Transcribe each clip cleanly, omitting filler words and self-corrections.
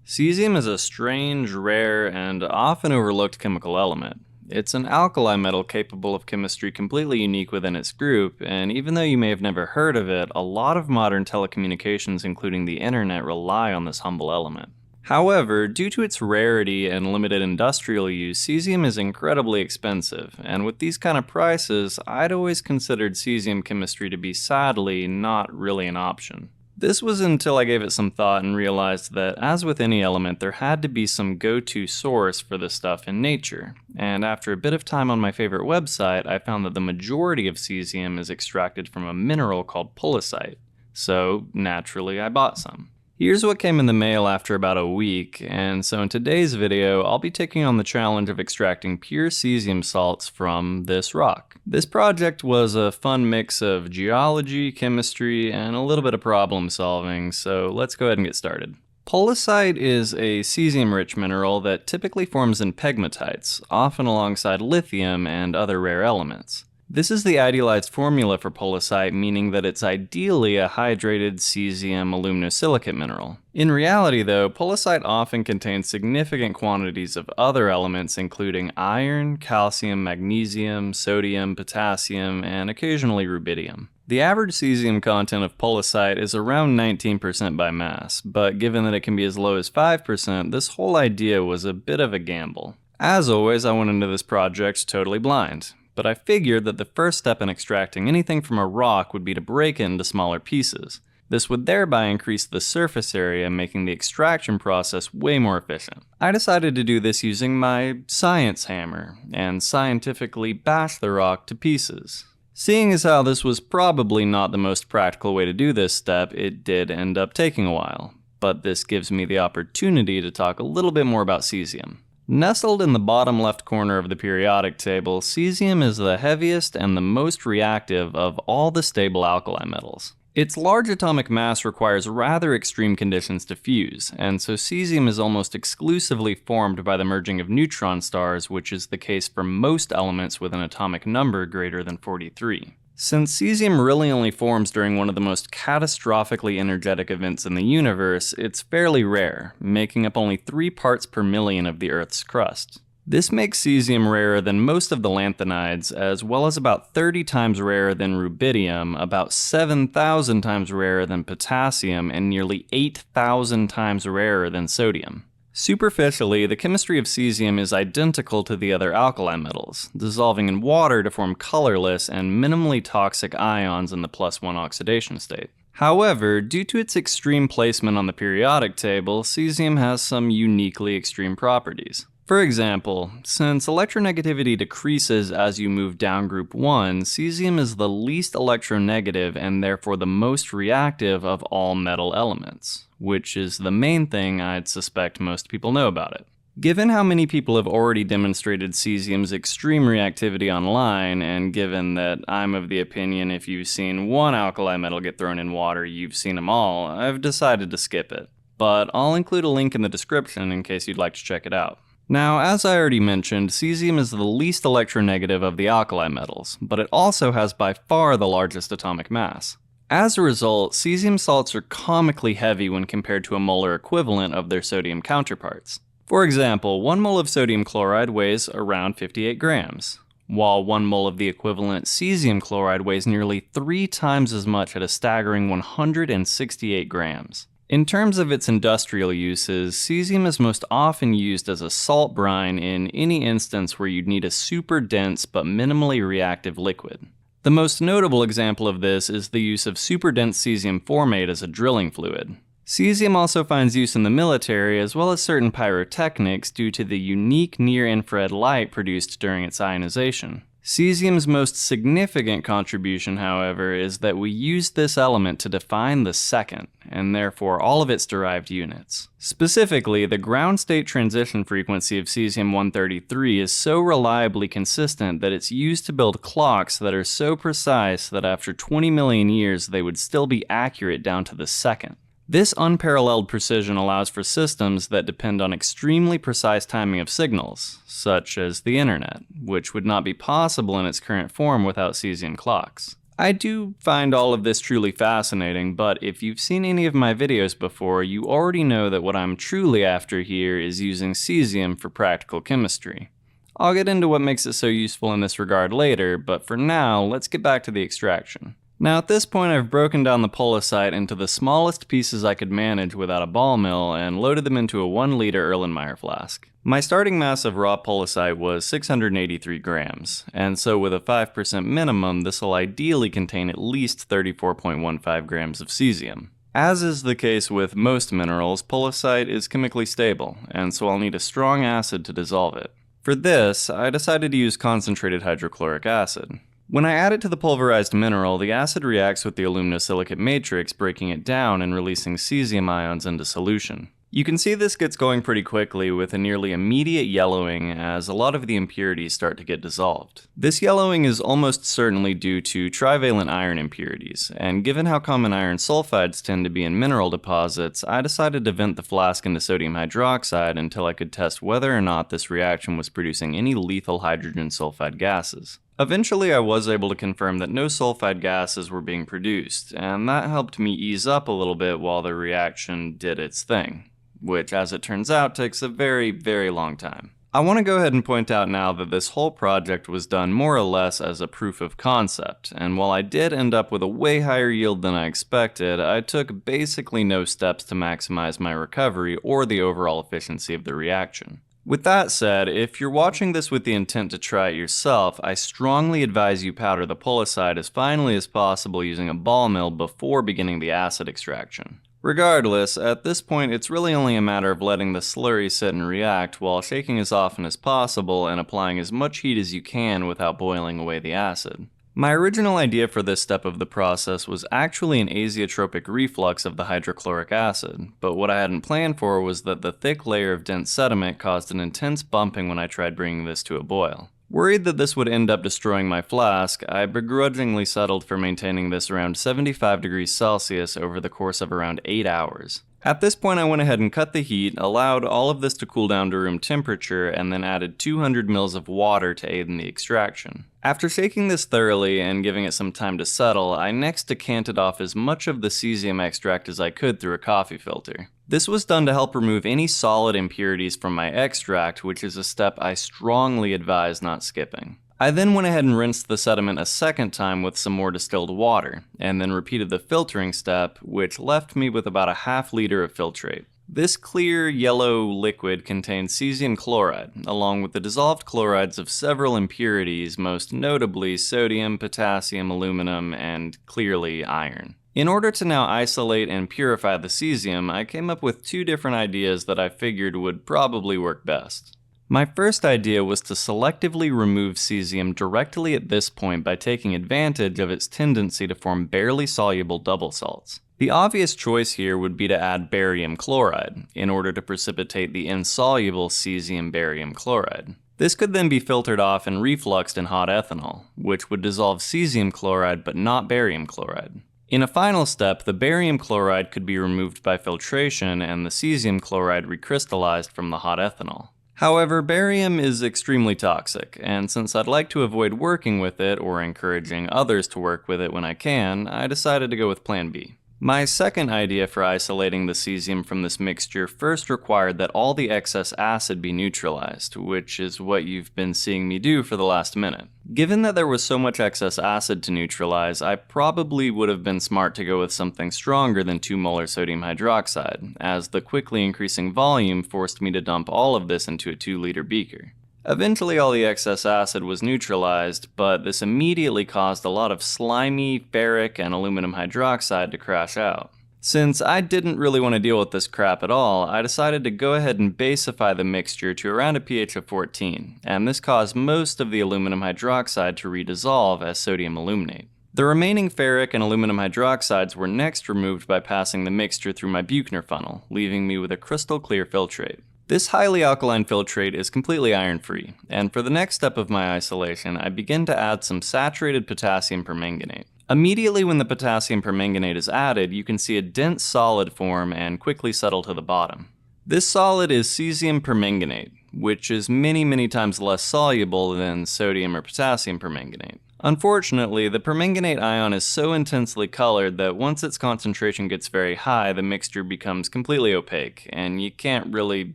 Cesium is a strange, rare, and often overlooked chemical element. It's an alkali metal capable of chemistry completely unique within its group, and even though you may have never heard of it, a lot of modern telecommunications, including the internet, rely on this humble element. However, due to its rarity and limited industrial use, cesium is incredibly expensive, and with these kind of prices, I'd always considered cesium chemistry to be sadly not really an option. This was until I gave it some thought and realized that, as with any element, there had to be some go-to source for this stuff in nature. And after a bit of time on my favorite website, I found that the majority of cesium is extracted from a mineral called pollucite. So, naturally, I bought some. Here's what came in the mail after about a week, and so in today's video, I'll be taking on the challenge of extracting pure cesium salts from this rock. This project was a fun mix of geology, chemistry, and a little bit of problem solving, so let's go ahead and get started. Pollucite is a cesium-rich mineral that typically forms in pegmatites, often alongside lithium and other rare elements. This is the idealized formula for pollucite, meaning that it's ideally a hydrated cesium aluminosilicate mineral. In reality though, pollucite often contains significant quantities of other elements including iron, calcium, magnesium, sodium, potassium, and occasionally rubidium. The average cesium content of pollucite is around 19% by mass, but given that it can be as low as 5%, this whole idea was a bit of a gamble. As always, I went into this project totally blind. But I figured that the first step in extracting anything from a rock would be to break it into smaller pieces. This would thereby increase the surface area, making the extraction process way more efficient. I decided to do this using my science hammer, and scientifically bash the rock to pieces. Seeing as how this was probably not the most practical way to do this step, it did end up taking a while. But this gives me the opportunity to talk a little bit more about cesium. Nestled in the bottom left corner of the periodic table, cesium is the heaviest and the most reactive of all the stable alkali metals. Its large atomic mass requires rather extreme conditions to fuse, and so cesium is almost exclusively formed by the merging of neutron stars, which is the case for most elements with an atomic number greater than 43. Since cesium really only forms during one of the most catastrophically energetic events in the universe, it's fairly rare, making up only 3 parts per million of the Earth's crust. This makes cesium rarer than most of the lanthanides, as well as about 30 times rarer than rubidium, about 7,000 times rarer than potassium, and nearly 8,000 times rarer than sodium. Superficially, the chemistry of cesium is identical to the other alkali metals, dissolving in water to form colorless and minimally toxic ions in the +1 oxidation state. However, due to its extreme placement on the periodic table, cesium has some uniquely extreme properties. For example, since electronegativity decreases as you move down group 1, cesium is the least electronegative and therefore the most reactive of all metal elements, which is the main thing I'd suspect most people know about it. Given how many people have already demonstrated cesium's extreme reactivity online, and given that I'm of the opinion if you've seen one alkali metal get thrown in water, you've seen them all, I've decided to skip it. But I'll include a link in the description in case you'd like to check it out. Now, as I already mentioned, cesium is the least electronegative of the alkali metals, but it also has by far the largest atomic mass. As a result, cesium salts are comically heavy when compared to a molar equivalent of their sodium counterparts. For example, 1 mole of sodium chloride weighs around 58 grams, while 1 mole of the equivalent cesium chloride weighs nearly 3 times as much at a staggering 168 grams. In terms of its industrial uses, cesium is most often used as a salt brine in any instance where you'd need a super dense but minimally reactive liquid. The most notable example of this is the use of super dense cesium formate as a drilling fluid. Cesium also finds use in the military as well as certain pyrotechnics due to the unique near-infrared light produced during its ionization. Cesium's most significant contribution, however, is that we use this element to define the second, and therefore all of its derived units. Specifically, the ground state transition frequency of cesium-133 is so reliably consistent that it's used to build clocks that are so precise that after 20 million years they would still be accurate down to the second. This unparalleled precision allows for systems that depend on extremely precise timing of signals, such as the internet, which would not be possible in its current form without cesium clocks. I do find all of this truly fascinating, but if you've seen any of my videos before, you already know that what I'm truly after here is using cesium for practical chemistry. I'll get into what makes it so useful in this regard later, but for now, let's get back to the extraction. Now at this point I've broken down the pollucite into the smallest pieces I could manage without a ball mill and loaded them into a 1 liter Erlenmeyer flask. My starting mass of raw pollucite was 683 grams, and so with a 5% minimum this will ideally contain at least 34.15 grams of cesium. As is the case with most minerals, pollucite is chemically stable, and so I'll need a strong acid to dissolve it. For this, I decided to use concentrated hydrochloric acid. When I add it to the pulverized mineral, the acid reacts with the aluminosilicate matrix, breaking it down and releasing cesium ions into solution. You can see this gets going pretty quickly with a nearly immediate yellowing as a lot of the impurities start to get dissolved. This yellowing is almost certainly due to trivalent iron impurities, and given how common iron sulfides tend to be in mineral deposits, I decided to vent the flask into sodium hydroxide until I could test whether or not this reaction was producing any lethal hydrogen sulfide gases. Eventually I was able to confirm that no sulfide gases were being produced, and that helped me ease up a little bit while the reaction did its thing, which as it turns out takes a very, very long time. I want to go ahead and point out now that this whole project was done more or less as a proof of concept, and while I did end up with a way higher yield than I expected, I took basically no steps to maximize my recovery or the overall efficiency of the reaction. With that said, if you're watching this with the intent to try it yourself, I strongly advise you powder the pollucite as finely as possible using a ball mill before beginning the acid extraction. Regardless, at this point it's really only a matter of letting the slurry sit and react while shaking as often as possible and applying as much heat as you can without boiling away the acid. My original idea for this step of the process was actually an azeotropic reflux of the hydrochloric acid, but what I hadn't planned for was that the thick layer of dense sediment caused an intense bumping when I tried bringing this to a boil. Worried that this would end up destroying my flask, I begrudgingly settled for maintaining this around 75 degrees Celsius over the course of around 8 hours. At this point I went ahead and cut the heat, allowed all of this to cool down to room temperature, and then added 200 ml of water to aid in the extraction. After shaking this thoroughly and giving it some time to settle, I next decanted off as much of the cesium extract as I could through a coffee filter. This was done to help remove any solid impurities from my extract, which is a step I strongly advise not skipping. I then went ahead and rinsed the sediment a second time with some more distilled water, and then repeated the filtering step, which left me with about a half liter of filtrate. This clear, yellow liquid contains cesium chloride, along with the dissolved chlorides of several impurities, most notably sodium, potassium, aluminum, and clearly iron. In order to now isolate and purify the cesium, I came up with two different ideas that I figured would probably work best. My first idea was to selectively remove cesium directly at this point by taking advantage of its tendency to form barely soluble double salts. The obvious choice here would be to add barium chloride, in order to precipitate the insoluble cesium barium chloride. This could then be filtered off and refluxed in hot ethanol, which would dissolve cesium chloride but not barium chloride. In a final step, the barium chloride could be removed by filtration and the cesium chloride recrystallized from the hot ethanol. However, barium is extremely toxic, and since I'd like to avoid working with it or encouraging others to work with it when I can, I decided to go with Plan B. My second idea for isolating the cesium from this mixture first required that all the excess acid be neutralized, which is what you've been seeing me do for the last minute. Given that there was so much excess acid to neutralize, I probably would have been smart to go with something stronger than 2 molar sodium hydroxide, as the quickly increasing volume forced me to dump all of this into a 2-liter beaker. Eventually all the excess acid was neutralized, but this immediately caused a lot of slimy, ferric, and aluminum hydroxide to crash out. Since I didn't really want to deal with this crap at all, I decided to go ahead and basify the mixture to around a pH of 14, and this caused most of the aluminum hydroxide to redissolve as sodium aluminate. The remaining ferric and aluminum hydroxides were next removed by passing the mixture through my Buchner funnel, leaving me with a crystal clear filtrate. This highly alkaline filtrate is completely iron-free, and for the next step of my isolation, I begin to add some saturated potassium permanganate. Immediately when the potassium permanganate is added, you can see a dense solid form and quickly settle to the bottom. This solid is cesium permanganate, which is many times less soluble than sodium or potassium permanganate. Unfortunately, the permanganate ion is so intensely colored that once its concentration gets very high, the mixture becomes completely opaque, and you can't really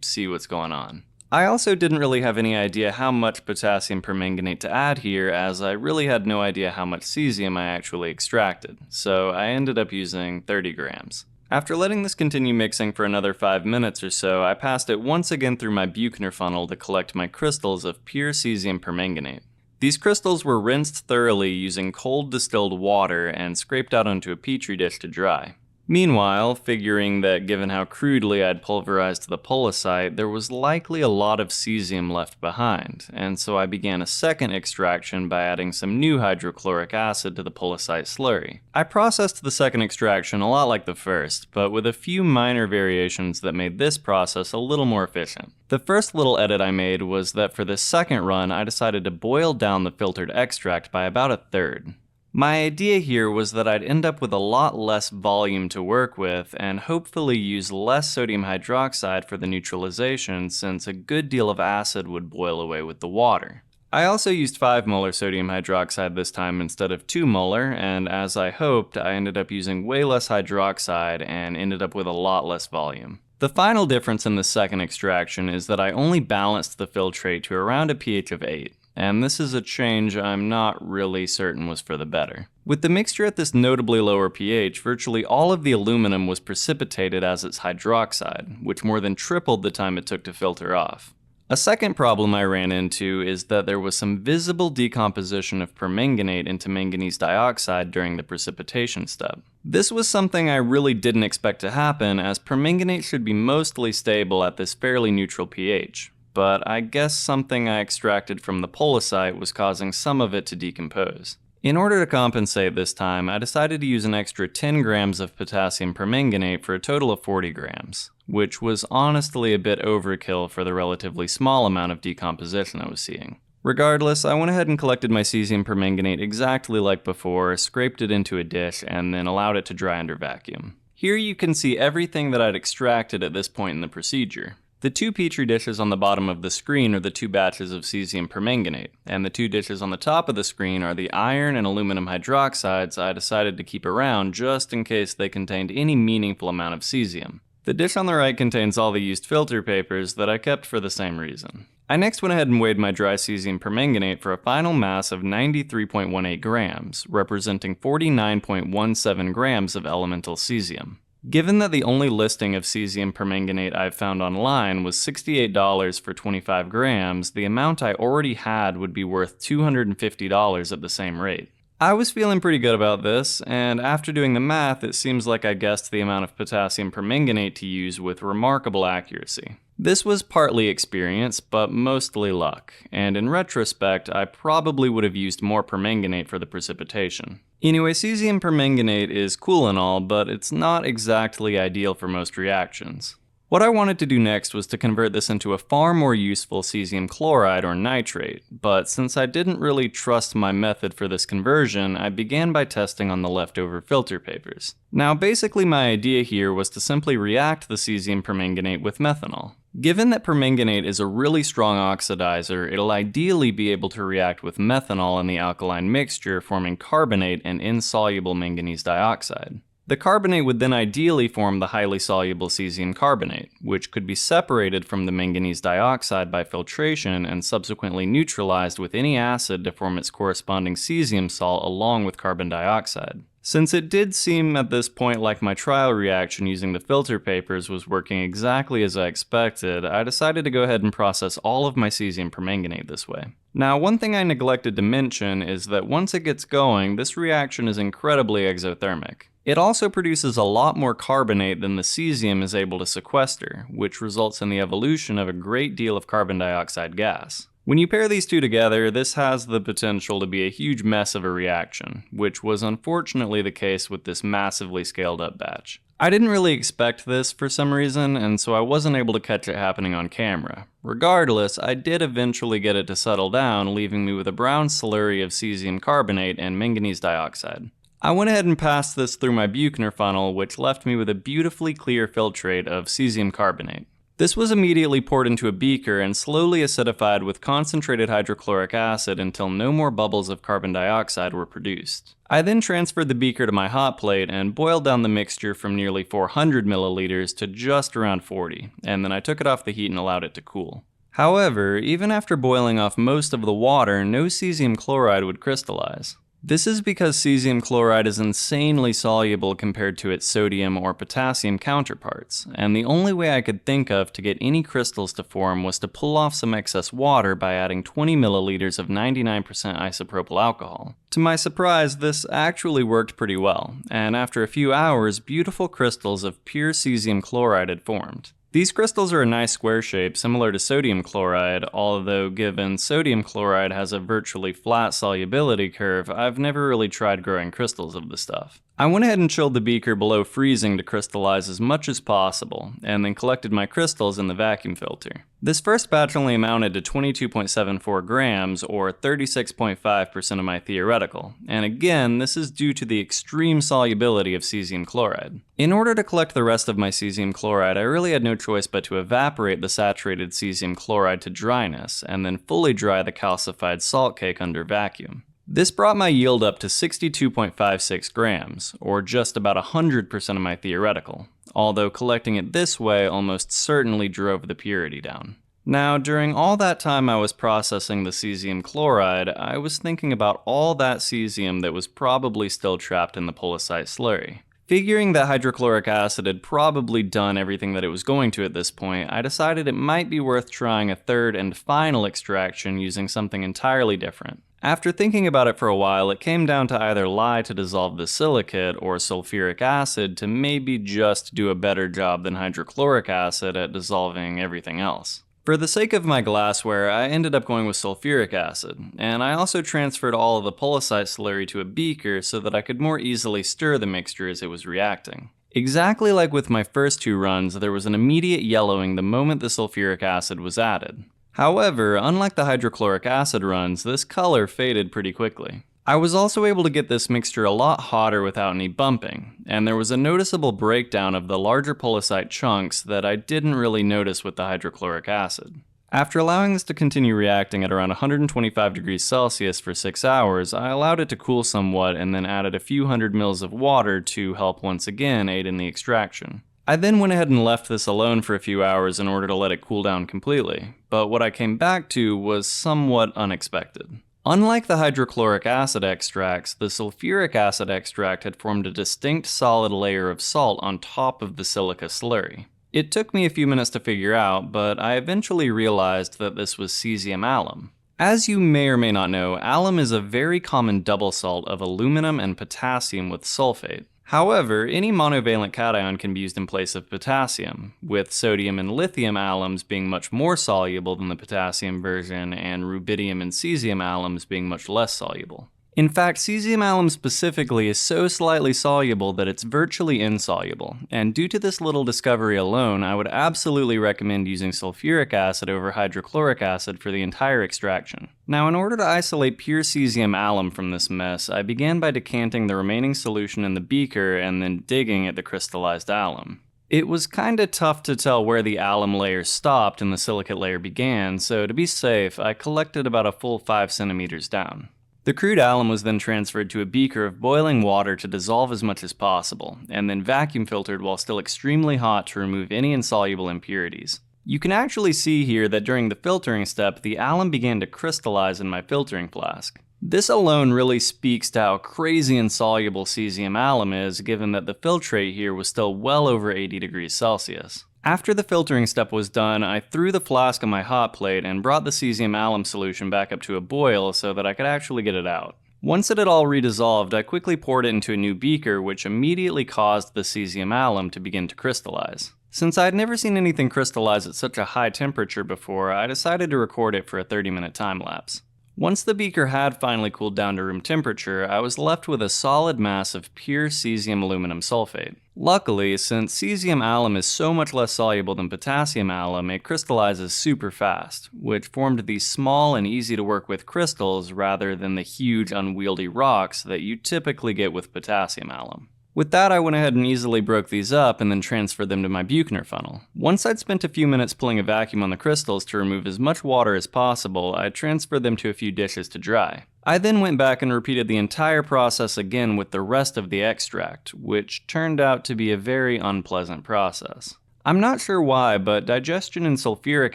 see what's going on. I also didn't really have any idea how much potassium permanganate to add here, as I really had no idea how much cesium I actually extracted, so I ended up using 30 grams. After letting this continue mixing for another 5 minutes or so, I passed it once again through my Buchner funnel to collect my crystals of pure cesium permanganate. These crystals were rinsed thoroughly using cold distilled water and scraped out onto a petri dish to dry. Meanwhile, figuring that given how crudely I'd pulverized the pollucite, there was likely a lot of cesium left behind, and so I began a second extraction by adding some new hydrochloric acid to the pollucite slurry. I processed the second extraction a lot like the first, but with a few minor variations that made this process a little more efficient. The first little edit I made was that for this second run, I decided to boil down the filtered extract by about a third. My idea here was that I'd end up with a lot less volume to work with and hopefully use less sodium hydroxide for the neutralization, since a good deal of acid would boil away with the water. I also used 5 molar sodium hydroxide this time instead of 2 molar, and as I hoped, I ended up using way less hydroxide and ended up with a lot less volume. The final difference in the second extraction is that I only balanced the filtrate to around a pH of 8. And this is a change I'm not really certain was for the better. With the mixture at this notably lower pH, virtually all of the aluminum was precipitated as its hydroxide, which more than tripled the time it took to filter off. A second problem I ran into is that there was some visible decomposition of permanganate into manganese dioxide during the precipitation step. This was something I really didn't expect to happen, as permanganate should be mostly stable at this fairly neutral pH. But I guess something I extracted from the pollucite was causing some of it to decompose. In order to compensate this time, I decided to use an extra 10 grams of potassium permanganate for a total of 40 grams, which was honestly a bit overkill for the relatively small amount of decomposition I was seeing. Regardless, I went ahead and collected my cesium permanganate exactly like before, scraped it into a dish, and then allowed it to dry under vacuum. Here you can see everything that I'd extracted at this point in the procedure. The 2 petri dishes on the bottom of the screen are the 2 batches of cesium permanganate, and the 2 dishes on the top of the screen are the iron and aluminum hydroxides I decided to keep around just in case they contained any meaningful amount of cesium. The dish on the right contains all the used filter papers that I kept for the same reason. I next went ahead and weighed my dry cesium permanganate for a final mass of 93.18 grams, representing 49.17 grams of elemental cesium. Given that the only listing of cesium permanganate I've found online was $68 for 25 grams, the amount I already had would be worth $250 at the same rate. I was feeling pretty good about this, and after doing the math, it seems like I guessed the amount of potassium permanganate to use with remarkable accuracy. This was partly experience, but mostly luck, and in retrospect, I probably would have used more permanganate for the precipitation. Anyway, cesium permanganate is cool and all, but it's not exactly ideal for most reactions. What I wanted to do next was to convert this into a far more useful cesium chloride or nitrate, but since I didn't really trust my method for this conversion, I began by testing on the leftover filter papers. Now basically my idea here was to simply react the cesium permanganate with methanol. Given that permanganate is a really strong oxidizer, it'll ideally be able to react with methanol in the alkaline mixture, forming carbonate and insoluble manganese dioxide. The carbonate would then ideally form the highly soluble cesium carbonate, which could be separated from the manganese dioxide by filtration and subsequently neutralized with any acid to form its corresponding cesium salt along with carbon dioxide. Since it did seem at this point like my trial reaction using the filter papers was working exactly as I expected, I decided to go ahead and process all of my cesium permanganate this way. Now, one thing I neglected to mention is that once it gets going, this reaction is incredibly exothermic. It also produces a lot more carbonate than the cesium is able to sequester, which results in the evolution of a great deal of carbon dioxide gas. When you pair these two together, this has the potential to be a huge mess of a reaction, which was unfortunately the case with this massively scaled up batch. I didn't really expect this for some reason, and so I wasn't able to catch it happening on camera. Regardless, I did eventually get it to settle down, leaving me with a brown slurry of cesium carbonate and manganese dioxide. I went ahead and passed this through my Buchner funnel, which left me with a beautifully clear filtrate of cesium carbonate. This was immediately poured into a beaker and slowly acidified with concentrated hydrochloric acid until no more bubbles of carbon dioxide were produced. I then transferred the beaker to my hot plate and boiled down the mixture from nearly 400 milliliters to just around 40, and then I took it off the heat and allowed it to cool. However, even after boiling off most of the water, no cesium chloride would crystallize. This is because cesium chloride is insanely soluble compared to its sodium or potassium counterparts, and the only way I could think of to get any crystals to form was to pull off some excess water by adding 20 milliliters of 99% isopropyl alcohol. To my surprise, this actually worked pretty well, and after a few hours, beautiful crystals of pure cesium chloride had formed. These crystals are a nice square shape, similar to sodium chloride, although given sodium chloride has a virtually flat solubility curve, I've never really tried growing crystals of the stuff. I went ahead and chilled the beaker below freezing to crystallize as much as possible, and then collected my crystals in the vacuum filter. This first batch only amounted to 22.74 grams, or 36.5% of my theoretical, and again, this is due to the extreme solubility of cesium chloride. In order to collect the rest of my cesium chloride, I really had no choice but to evaporate the saturated cesium chloride to dryness, and then fully dry the calcified salt cake under vacuum. This brought my yield up to 62.56 grams, or just about 100% of my theoretical, although collecting it this way almost certainly drove the purity down. Now, during all that time I was processing the cesium chloride, I was thinking about all that cesium that was probably still trapped in the pollucite slurry. Figuring that hydrochloric acid had probably done everything that it was going to at this point, I decided it might be worth trying a third and final extraction using something entirely different. After thinking about it for a while, it came down to either lye to dissolve the silicate or sulfuric acid to maybe just do a better job than hydrochloric acid at dissolving everything else. For the sake of my glassware, I ended up going with sulfuric acid, and I also transferred all of the pollucite slurry to a beaker so that I could more easily stir the mixture as it was reacting. Exactly like with my first two runs, there was an immediate yellowing the moment the sulfuric acid was added. However, unlike the hydrochloric acid runs, this color faded pretty quickly. I was also able to get this mixture a lot hotter without any bumping, and there was a noticeable breakdown of the larger pollucite chunks that I didn't really notice with the hydrochloric acid. After allowing this to continue reacting at around 125 degrees Celsius for 6 hours, I allowed it to cool somewhat and then added a few hundred mils of water to help once again aid in the extraction. I then went ahead and left this alone for a few hours in order to let it cool down completely, but what I came back to was somewhat unexpected. Unlike the hydrochloric acid extracts, the sulfuric acid extract had formed a distinct solid layer of salt on top of the silica slurry. It took me a few minutes to figure out, but I eventually realized that this was Caesium Alum. As you may or may not know, alum is a very common double salt of aluminum and potassium with sulfate. However, any monovalent cation can be used in place of potassium, with sodium and lithium alums being much more soluble than the potassium version, and rubidium and cesium alums being much less soluble. In fact, Cesium Alum specifically is so slightly soluble that it's virtually insoluble, and due to this little discovery alone, I would absolutely recommend using sulfuric acid over hydrochloric acid for the entire extraction. Now, in order to isolate pure Caesium Alum from this mess, I began by decanting the remaining solution in the beaker and then digging at the crystallized alum. It was kinda tough to tell where the alum layer stopped and the silicate layer began, so to be safe, I collected about a full 5 centimeters down. The crude alum was then transferred to a beaker of boiling water to dissolve as much as possible, and then vacuum filtered while still extremely hot to remove any insoluble impurities. You can actually see here that during the filtering step, the alum began to crystallize in my filtering flask. This alone really speaks to how crazy insoluble Caesium Alum is, given that the filtrate here was still well over 80 degrees Celsius. After the filtering step was done, I threw the flask on my hot plate and brought the Caesium Alum solution back up to a boil so that I could actually get it out. Once it had all redissolved, I quickly poured it into a new beaker, which immediately caused the Caesium Alum to begin to crystallize. Since I had never seen anything crystallize at such a high temperature before, I decided to record it for a 30-minute time lapse. Once the beaker had finally cooled down to room temperature, I was left with a solid mass of pure cesium aluminum sulfate. Luckily, since Caesium alum is so much less soluble than potassium alum, it crystallizes super fast, which formed these small and easy to work with crystals rather than the huge unwieldy rocks that you typically get with potassium alum. With that, I went ahead and easily broke these up and then transferred them to my Buchner funnel. Once I'd spent a few minutes pulling a vacuum on the crystals to remove as much water as possible, I transferred them to a few dishes to dry. I then went back and repeated the entire process again with the rest of the extract, which turned out to be a very unpleasant process. I'm not sure why, but digestion in sulfuric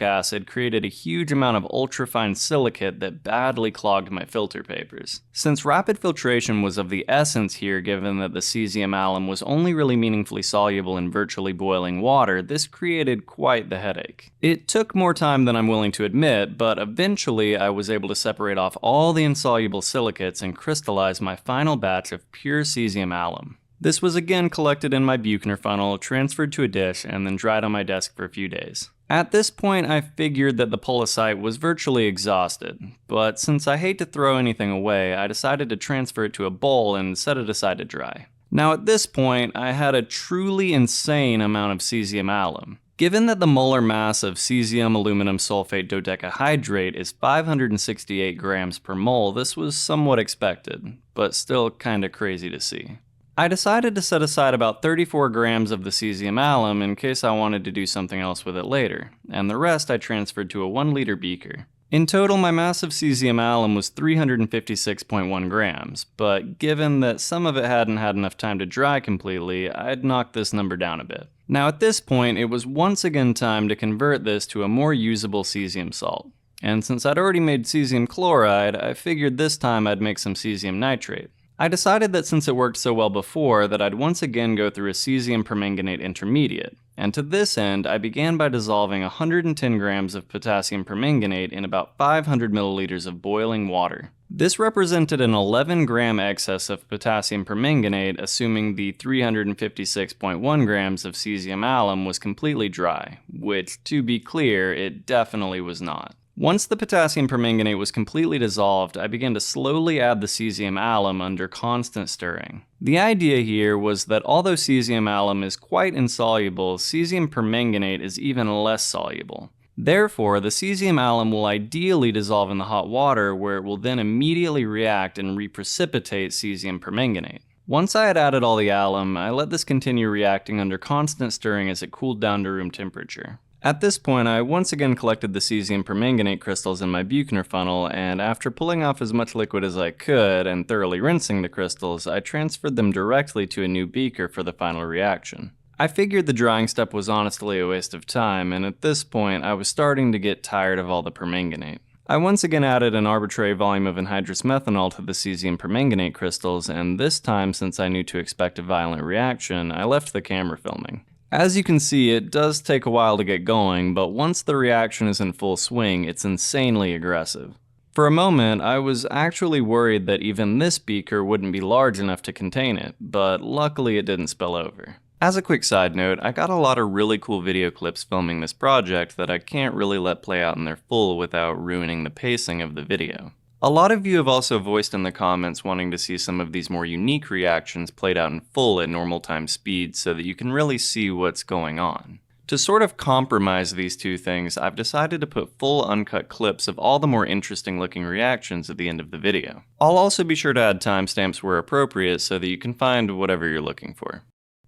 acid created a huge amount of ultrafine silicate that badly clogged my filter papers. Since rapid filtration was of the essence here, given that the Caesium alum was only really meaningfully soluble in virtually boiling water, this created quite the headache. It took more time than I'm willing to admit, but eventually I was able to separate off all the insoluble silicates and crystallize my final batch of pure Caesium alum. This was again collected in my Buchner funnel, transferred to a dish, and then dried on my desk for a few days. At this point, I figured that the pollucite was virtually exhausted, but since I hate to throw anything away, I decided to transfer it to a bowl and set it aside to dry. Now at this point, I had a truly insane amount of Caesium alum. Given that the molar mass of cesium aluminum sulfate dodecahydrate is 568 grams per mole, this was somewhat expected, but still kinda crazy to see. I decided to set aside about 34 grams of the Caesium alum in case I wanted to do something else with it later, and the rest I transferred to a 1-liter beaker. In total, my mass of Caesium alum was 356.1 grams, but given that some of it hadn't had enough time to dry completely, I'd knocked this number down a bit. Now at this point, it was once again time to convert this to a more usable cesium salt. And since I'd already made cesium chloride, I figured this time I'd make some Caesium Nitrate. I decided that since it worked so well before, that I'd once again go through a cesium permanganate intermediate, and to this end, I began by dissolving 110 grams of potassium permanganate in about 500 milliliters of boiling water. This represented an 11-gram excess of potassium permanganate, assuming the 356.1 grams of Caesium alum was completely dry, which, to be clear, it definitely was not. Once the potassium permanganate was completely dissolved, I began to slowly add the Caesium alum under constant stirring. The idea here was that although Caesium alum is quite insoluble, Caesium permanganate is even less soluble. Therefore, the Caesium alum will ideally dissolve in the hot water, where it will then immediately react and reprecipitate Caesium permanganate. Once I had added all the alum, I let this continue reacting under constant stirring as it cooled down to room temperature. At this point, I once again collected the Caesium permanganate crystals in my Buchner funnel, and after pulling off as much liquid as I could and thoroughly rinsing the crystals, I transferred them directly to a new beaker for the final reaction. I figured the drying step was honestly a waste of time, and at this point, I was starting to get tired of all the permanganate. I once again added an arbitrary volume of anhydrous methanol to the Caesium permanganate crystals, and this time, since I knew to expect a violent reaction, I left the camera filming. As you can see, it does take a while to get going, but once the reaction is in full swing, it's insanely aggressive. For a moment, I was actually worried that even this beaker wouldn't be large enough to contain it, but luckily it didn't spill over. As a quick side note, I got a lot of really cool video clips filming this project that I can't really let play out in their full without ruining the pacing of the video. A lot of you have also voiced in the comments wanting to see some of these more unique reactions played out in full at normal time speed so that you can really see what's going on. To sort of compromise these two things, I've decided to put full uncut clips of all the more interesting looking reactions at the end of the video. I'll also be sure to add timestamps where appropriate so that you can find whatever you're looking for.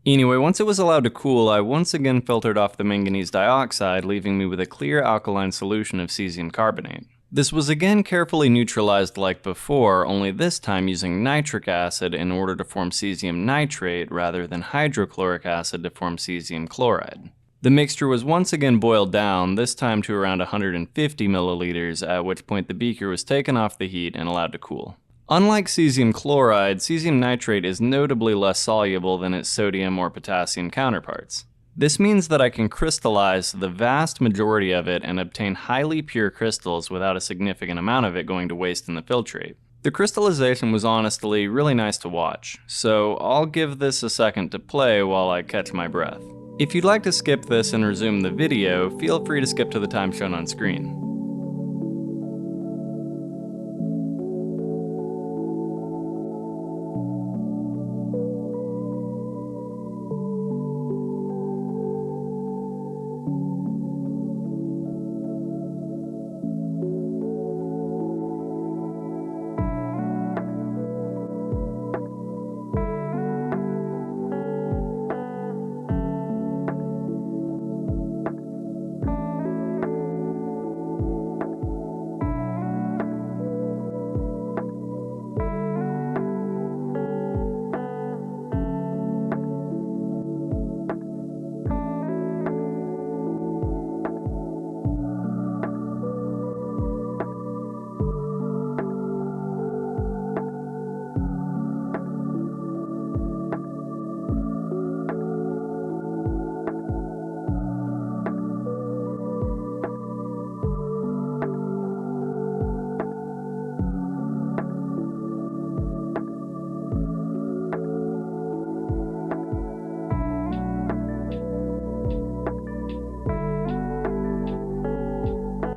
Anyway, once it was allowed to cool, I once again filtered off the manganese dioxide, leaving me with a clear alkaline solution of cesium carbonate. This was again carefully neutralized like before, only this time using nitric acid in order to form Caesium Nitrate rather than hydrochloric acid to form Caesium chloride. The mixture was once again boiled down, this time to around 150 milliliters, at which point the beaker was taken off the heat and allowed to cool. Unlike Caesium chloride, Caesium Nitrate is notably less soluble than its sodium or potassium counterparts. This means that I can crystallize the vast majority of it and obtain highly pure crystals without a significant amount of it going to waste in the filtrate. The crystallization was honestly really nice to watch, so I'll give this a second to play while I catch my breath. If you'd like to skip this and resume the video, feel free to skip to the time shown on screen.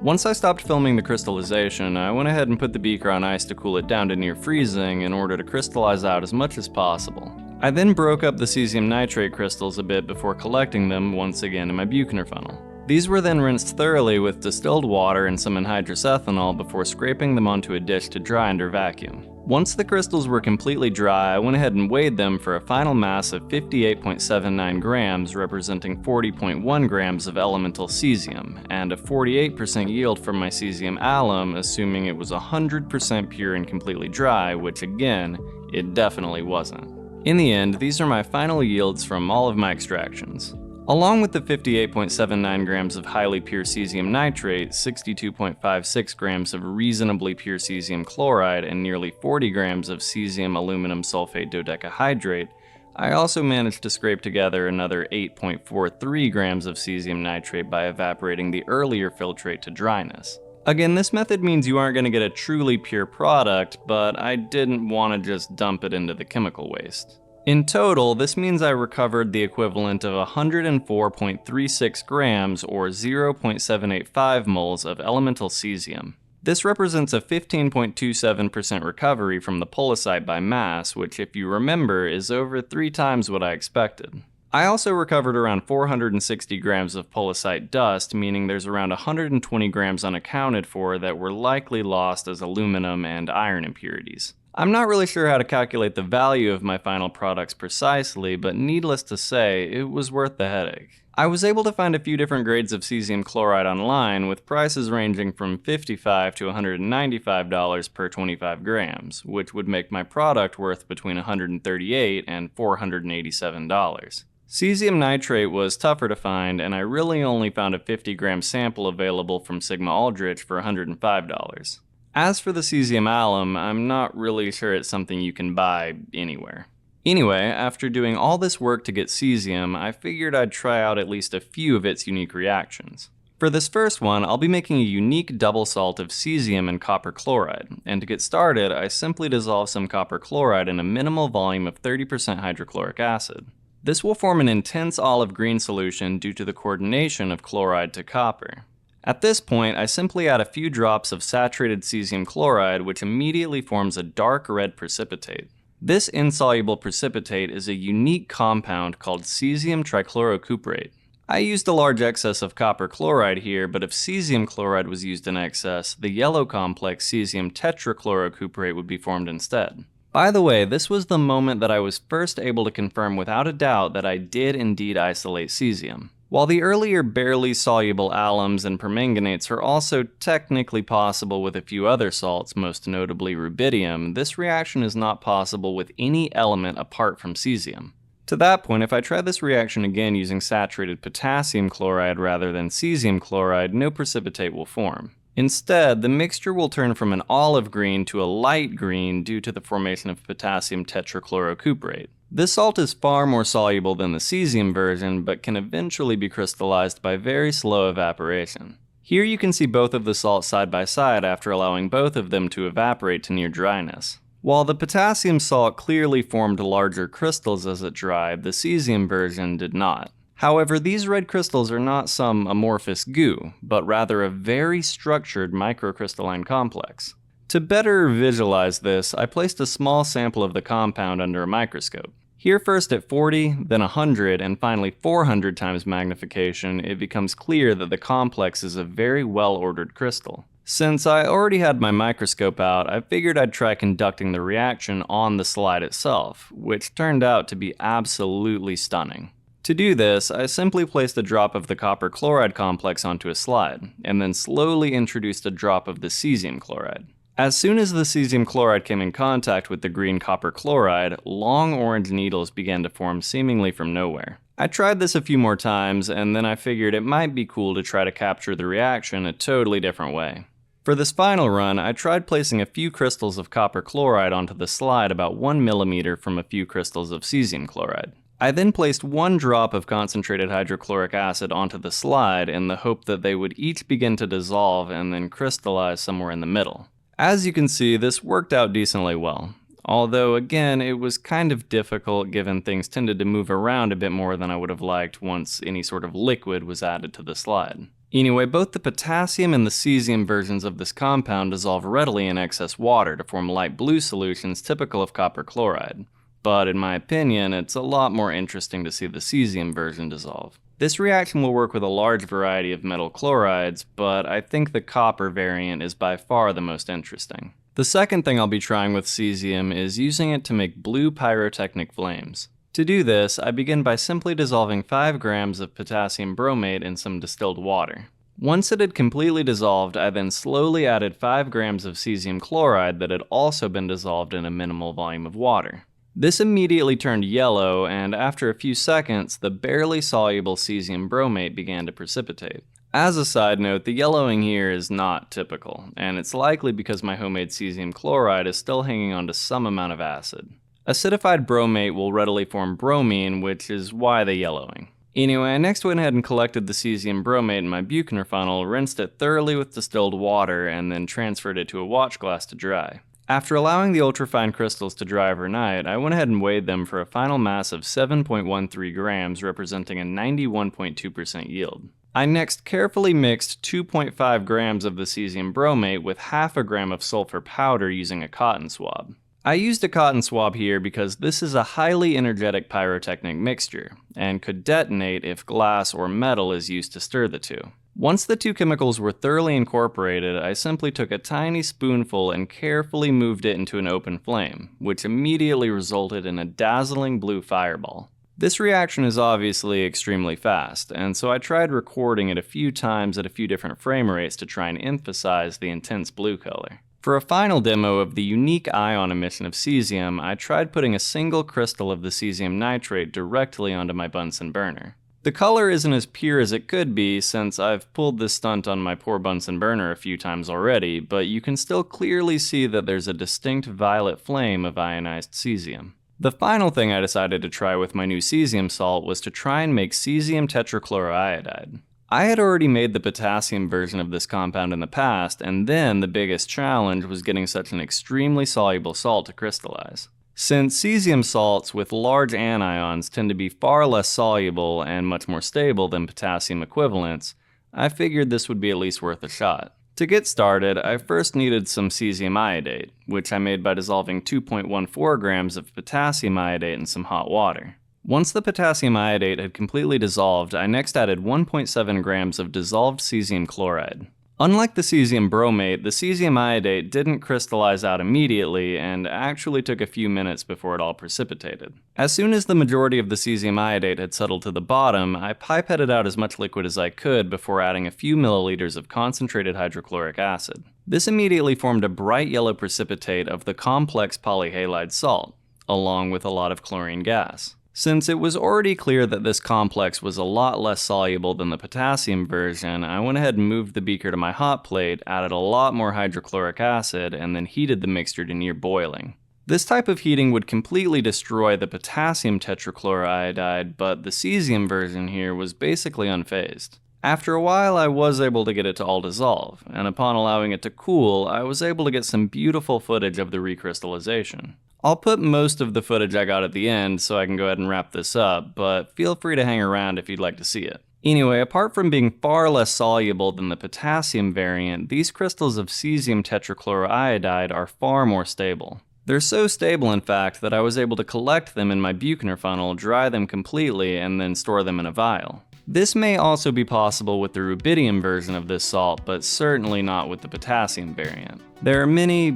Once I stopped filming the crystallization, I went ahead and put the beaker on ice to cool it down to near freezing in order to crystallize out as much as possible. I then broke up the Caesium Nitrate crystals a bit before collecting them once again in my Buchner funnel. These were then rinsed thoroughly with distilled water and some anhydrous ethanol before scraping them onto a dish to dry under vacuum. Once the crystals were completely dry, I went ahead and weighed them for a final mass of 58.79 grams, representing 40.1 grams of elemental cesium, and a 48% yield from my Caesium Alum, assuming it was 100% pure and completely dry, which again, it definitely wasn't. In the end, these are my final yields from all of my extractions. Along with the 58.79 grams of highly pure Caesium nitrate, 62.56 grams of reasonably pure cesium chloride, and nearly 40 grams of cesium aluminum sulfate dodecahydrate, I also managed to scrape together another 8.43 grams of Caesium nitrate by evaporating the earlier filtrate to dryness. Again, this method means you aren't going to get a truly pure product, but I didn't want to just dump it into the chemical waste. In total, this means I recovered the equivalent of 104.36 grams or 0.785 moles of elemental cesium. This represents a 15.27% recovery from the pollucite by mass, which if you remember is over 3 times what I expected. I also recovered around 460 grams of pollucite dust, meaning there's around 120 grams unaccounted for that were likely lost as aluminum and iron impurities. I'm not really sure how to calculate the value of my final products precisely, but needless to say, it was worth the headache. I was able to find a few different grades of cesium chloride online, with prices ranging from $55 to $195 per 25 grams, which would make my product worth between $138 and $487. Caesium nitrate was tougher to find, and I really only found a 50-gram sample available from Sigma Aldrich for $105. As for the Caesium Alum, I'm not really sure it's something you can buy anywhere. Anyway, after doing all this work to get cesium, I figured I'd try out at least a few of its unique reactions. For this first one, I'll be making a unique double salt of cesium and copper chloride, and to get started, I simply dissolve some copper chloride in a minimal volume of 30% hydrochloric acid. This will form an intense olive green solution due to the coordination of chloride to copper. At this point, I simply add a few drops of saturated cesium chloride, which immediately forms a dark red precipitate. This insoluble precipitate is a unique compound called Caesium Trichlorocuprate. I used a large excess of copper chloride here, but if cesium chloride was used in excess, the yellow complex Caesium Tetrachlorocuprate would be formed instead. By the way, this was the moment that I was first able to confirm without a doubt that I did indeed isolate cesium. While the earlier barely soluble alums and permanganates are also technically possible with a few other salts, most notably rubidium, this reaction is not possible with any element apart from cesium. To that point, if I try this reaction again using saturated potassium chloride rather than cesium chloride, no precipitate will form. Instead, the mixture will turn from an olive green to a light green due to the formation of potassium tetrachlorocuprate. This salt is far more soluble than the cesium version, but can eventually be crystallized by very slow evaporation. Here you can see both of the salts side by side after allowing both of them to evaporate to near dryness. While the potassium salt clearly formed larger crystals as it dried, the cesium version did not. However, these red crystals are not some amorphous goo, but rather a very structured microcrystalline complex. To better visualize this, I placed a small sample of the compound under a microscope. Here first at 40, then 100, and finally 400 times magnification, it becomes clear that the complex is a very well-ordered crystal. Since I already had my microscope out, I figured I'd try conducting the reaction on the slide itself, which turned out to be absolutely stunning. To do this, I simply placed a drop of the copper chloride complex onto a slide, and then slowly introduced a drop of the cesium chloride. As soon as the cesium chloride came in contact with the green copper chloride, long orange needles began to form seemingly from nowhere. I tried this a few more times, and then I figured it might be cool to try to capture the reaction a totally different way. For this final run, I tried placing a few crystals of copper chloride onto the slide about 1 millimeter from a few crystals of cesium chloride. I then placed 1 drop of concentrated hydrochloric acid onto the slide in the hope that they would each begin to dissolve and then crystallize somewhere in the middle. As you can see, this worked out decently well. Although again, it was kind of difficult given things tended to move around a bit more than I would have liked once any sort of liquid was added to the slide. Anyway, both the potassium and the cesium versions of this compound dissolve readily in excess water to form light blue solutions typical of copper chloride. But in my opinion, it's a lot more interesting to see the cesium version dissolve. This reaction will work with a large variety of metal chlorides, but I think the copper variant is by far the most interesting. The second thing I'll be trying with cesium is using it to make blue pyrotechnic flames. To do this, I begin by simply dissolving 5 grams of potassium bromate in some distilled water. Once it had completely dissolved, I then slowly added 5 grams of cesium chloride that had also been dissolved in a minimal volume of water. This immediately turned yellow, and after a few seconds, the barely soluble cesium bromate began to precipitate. As a side note, the yellowing here is not typical, and it's likely because my homemade cesium chloride is still hanging on to some amount of acid. Acidified bromate will readily form bromine, which is why the yellowing. Anyway, I next went ahead and collected the cesium bromate in my Buchner funnel, rinsed it thoroughly with distilled water, and then transferred it to a watch glass to dry. After allowing the ultrafine crystals to dry overnight, I went ahead and weighed them for a final mass of 7.13 grams, representing a 91.2% yield. I next carefully mixed 2.5 grams of the cesium bromate with half a gram of sulfur powder using a cotton swab. I used a cotton swab here because this is a highly energetic pyrotechnic mixture, and could detonate if glass or metal is used to stir the two. Once the two chemicals were thoroughly incorporated, I simply took a tiny spoonful and carefully moved it into an open flame, which immediately resulted in a dazzling blue fireball. This reaction is obviously extremely fast, and so I tried recording it a few times at a few different frame rates to try and emphasize the intense blue color. For a final demo of the unique ion emission of cesium, I tried putting a single crystal of the Caesium Nitrate directly onto my Bunsen burner. The color isn't as pure as it could be since I've pulled this stunt on my poor Bunsen burner a few times already, but you can still clearly see that there's a distinct violet flame of ionized cesium. The final thing I decided to try with my new cesium salt was to try and make Caesium Tetrachloroiodide. I had already made the potassium version of this compound in the past, and then the biggest challenge was getting such an extremely soluble salt to crystallize. Since cesium salts with large anions tend to be far less soluble and much more stable than potassium equivalents, I figured this would be at least worth a shot. To get started, I first needed some cesium iodate, which I made by dissolving 2.14 grams of potassium iodate in some hot water. Once the potassium iodate had completely dissolved, I next added 1.7 grams of dissolved cesium chloride. Unlike the cesium bromate, the cesium iodate didn't crystallize out immediately and actually took a few minutes before it all precipitated. As soon as the majority of the cesium iodate had settled to the bottom, I pipetted out as much liquid as I could before adding a few milliliters of concentrated hydrochloric acid. This immediately formed a bright yellow precipitate of the complex polyhalide salt, along with a lot of chlorine gas. Since it was already clear that this complex was a lot less soluble than the potassium version, I went ahead and moved the beaker to my hot plate, added a lot more hydrochloric acid, and then heated the mixture to near boiling. This type of heating would completely destroy the potassium tetrachloroiodide, but the cesium version here was basically unfazed. After a while, I was able to get it to all dissolve, and upon allowing it to cool, I was able to get some beautiful footage of the recrystallization. I'll put most of the footage I got at the end so I can go ahead and wrap this up, but feel free to hang around if you'd like to see it. Anyway, apart from being far less soluble than the potassium variant, these crystals of Caesium Tetrachloroiodide are far more stable. They're so stable, in fact, that I was able to collect them in my Buchner funnel, dry them completely, and then store them in a vial. This may also be possible with the rubidium version of this salt, but certainly not with the potassium variant. There are many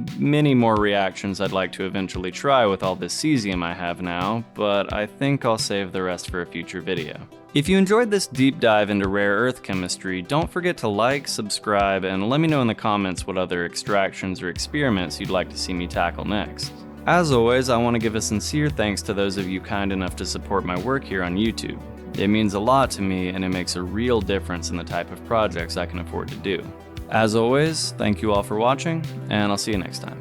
more reactions I'd like to eventually try with all this cesium I have now, but I think I'll save the rest for a future video. If you enjoyed this deep dive into rare earth chemistry, don't forget to like, subscribe, and let me know in the comments what other extractions or experiments you'd like to see me tackle next. As always, I want to give a sincere thanks to those of you kind enough to support my work here on YouTube. It means a lot to me, and it makes a real difference in the type of projects I can afford to do. As always, thank you all for watching, and I'll see you next time.